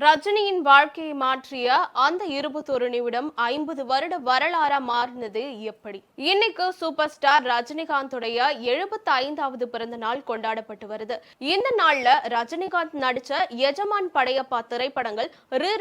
ரஜினியின் வாழ்க்கையை மாற்றிய அந்த 21 நிமிடம் 50 வருட வரலாறா மாறினது எப்படி? இன்னைக்கு சூப்பர் ஸ்டார் ரஜினிகாந்துடைய 75வது பிறந்த நாள் கொண்டாடப்பட்டு வருது. இந்த நாள்ல ரஜினிகாந்த் நடிச்ச எஜமான் படையப்பா திரைப்படங்கள்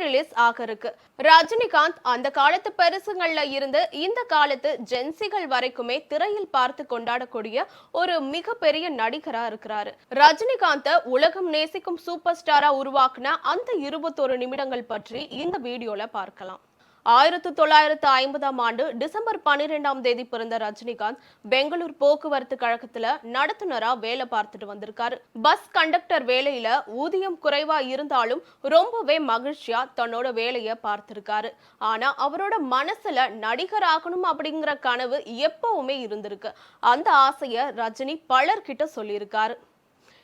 ரிலீஸ் ஆக இருக்கு. ரஜினிகாந்த் அந்த காலத்து பெருசுகள்ல இருந்து இந்த காலத்து ஜென்சிகள் வரைக்குமே திரையில் பார்த்து கொண்டாடக்கூடிய ஒரு மிகப்பெரிய நடிகரா இருக்கிறாரு. ரஜினிகாந்த் உலகம் நேசிக்கும் சூப்பர் ஸ்டாரா உருவாக்குன அந்த 21 நிமிடங்கள் பற்றி இந்த வீடியோல பார்க்கலாம். 1950ஆம் ஆண்டு டிசம்பர் 12ஆம் தேதி பிறந்த ரஜினிகாந்த் பெங்களூர் போக்குவரத்து கழகத்துல நடத்துனரா வேலை பார்த்துட்டு வந்திருக்காரு. பஸ் கண்டக்டர் வேலையில ஊதியம் குறைவா இருந்தாலும் ரொம்பவே மகிழ்ச்சியா தன்னோட வேலைய பார்த்திருக்காரு. ஆனா அவரோட மனசுல நடிகர் ஆகணும் அப்படிங்கிற கனவு எப்பவுமே இருந்திருக்கு. அந்த ஆசைய ரஜினி பலர்கிட்ட சொல்லியிருக்காரு.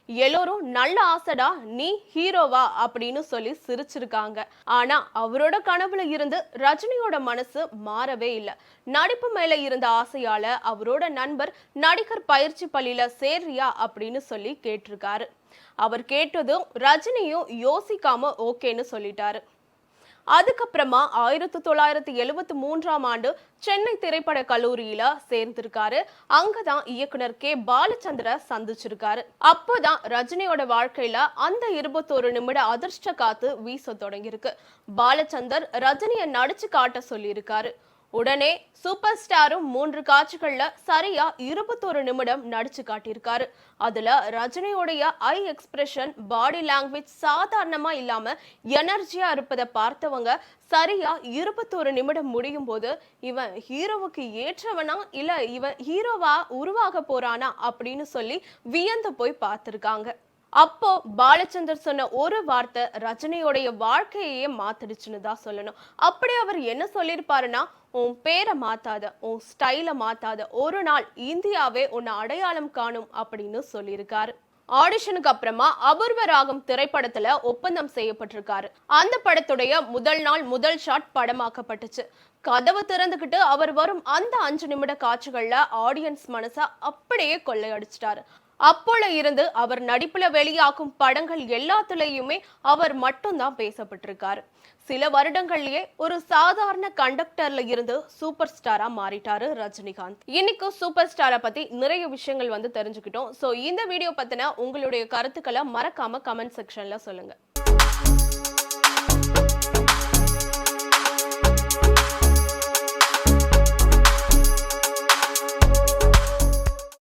எல்லோரும் நல்ல ஆசைடா, நீ ஹீரோவா அப்படின்னு சொல்லி சிரிச்சிருக்காங்க. ஆனா அவரோட கனவுல இருந்து ரஜினியோட மனசு மாறவே இல்லை. நடிப்பு மேல இருந்த ஆசையால அவரோட நண்பர் நடிகர் பயிற்சி பள்ளியில சேர்றியா அப்படின்னு சொல்லி கேட்டிருக்காரு. அவர் கேட்டதும் ரஜினியும் யோசிக்காம ஓகேன்னு சொல்லிட்டாரு. அதுக்கப்புறமா 1973ஆம் ஆண்டு சென்னை திரைப்பட கல்லூரியில சேர்ந்திருக்காரு. அங்கதான் இயக்குனர் கே பாலச்சந்திர சந்திச்சிருக்காரு. அப்போதான் ரஜினியோட வாழ்க்கையில அந்த 21 நிமிட அதிர்ஷ்ட காத்து வீச தொடங்கியிருக்கு. பாலச்சந்தர் ரஜினியை நடிச்சு காட்ட சொல்லியிருக்காரு. உடனே சூப்பர் ஸ்டாரும் 3 காட்சிகள்ல சரியா 21 நிமிடம் நடிச்சு காட்டியிருக்காரு. அதுல ரஜினியோடைய ஐ எக்ஸ்பிரஷன், பாடி லாங்குவேஜ் சாதாரணமா இல்லாம எனர்ஜியா இருப்பதை பார்த்தவங்க சரியா 21 நிமிடம் முடியும் போது இவன் ஹீரோவுக்கு ஏற்றவனா இல்ல இவன் ஹீரோவா உருவாக போறானா அப்படின்னு சொல்லி வியந்து போய் பார்த்திருக்காங்க. அப்போ பாலச்சந்தர் சொன்ன ஒரு வார்த்தை ரஜினியோடைய வாழ்க்கையே மாத்திடுச்சுன்னு தான் சொல்லணும். அப்படி அவர் என்ன சொல்லியிருப்பாருன்னா, உன் பேரை மாத்தாத, உன் ஸ்டைல மாத்தாத, ஒரு நாள் இந்தியாவே உன்னை அடையாளம் காணும் அப்படின்னு சொல்லியிருக்காரு. ஆடிஷனுக்கு அப்புறமா அபூர்வ ராகம் திரைப்படத்துல ஒப்பந்தம் செய்யப்பட்டிருக்காரு. அந்த படத்துடைய முதல் நாள் முதல் ஷாட் படமாக்கப்பட்டுச்சு. கதவு திறந்துகிட்டு அவர் வரும் அந்த 5 நிமிட காட்சிகள்ல ஆடியன்ஸ் மனச அப்படியே கொள்ளையடிச்சிட்டாரு. அப்போல இருந்து அவர் நடிப்புல வெளியாகும் படங்கள் எல்லாத்துலயுமே அவர் மட்டும்தான் பேசப்பட்டிருக்காரு. சில வருடங்கள்லயே ஒரு சாதாரண கண்டக்டர்ல இருந்து சூப்பர் ஸ்டாரா மாறிட்டாரு ரஜினிகாந்த். இன்னைக்கு சூப்பர் ஸ்டாரை பத்தி நிறைய விஷயங்கள் தெரிஞ்சுக்கிட்டோம். சோ இந்த வீடியோ பத்தின உங்களுடைய கருத்துக்களை மறக்காம கமெண்ட் செக்ஷன்ல சொல்லுங்க.